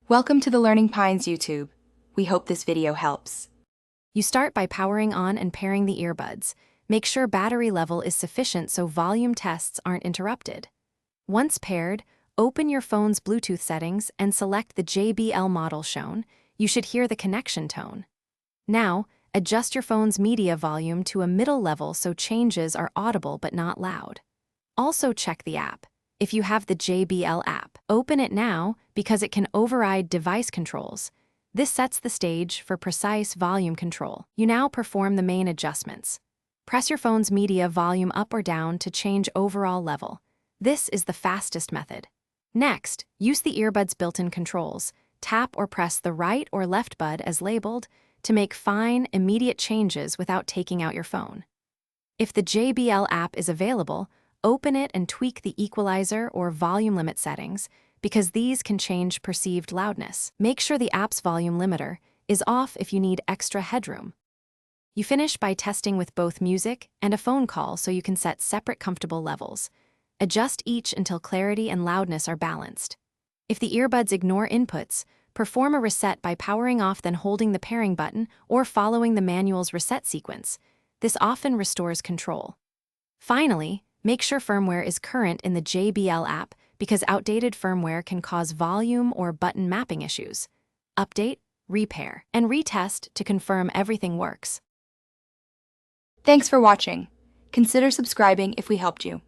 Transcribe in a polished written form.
Welcome to the Learning Pines YouTube. We hope this video helps. You start by powering on and pairing the earbuds. Make sure battery level is sufficient so volume tests aren't interrupted. Once paired, open your phone's Bluetooth settings and select the JBL model shown. You should hear the connection tone. Now, adjust your phone's media volume to a middle level so changes are audible but not loud. Also check the app. If you have the JBL app, open it now because it can override device controls. This sets the stage for precise volume control. You now perform the main adjustments. Press your phone's media volume up or down to change overall level. This is the fastest method. Next, use the earbud's built-in controls. Tap or press the right or left bud as labeled to make fine, immediate changes without taking out your phone. If the JBL app is available, open it and tweak the equalizer or volume limit settings because these can change perceived loudness. Make sure the app's volume limiter is off if you need extra headroom. You finish by testing with both music and a phone call so you can set separate comfortable levels. Adjust each until clarity and loudness are balanced. If the earbuds ignore inputs, perform a reset by powering off then holding the pairing button or following the manual's reset sequence. This often restores control. Finally, make sure firmware is current in the JBL app because outdated firmware can cause volume or button mapping issues. Update, repair, and retest to confirm everything works. Thanks for watching. Consider subscribing if we helped you.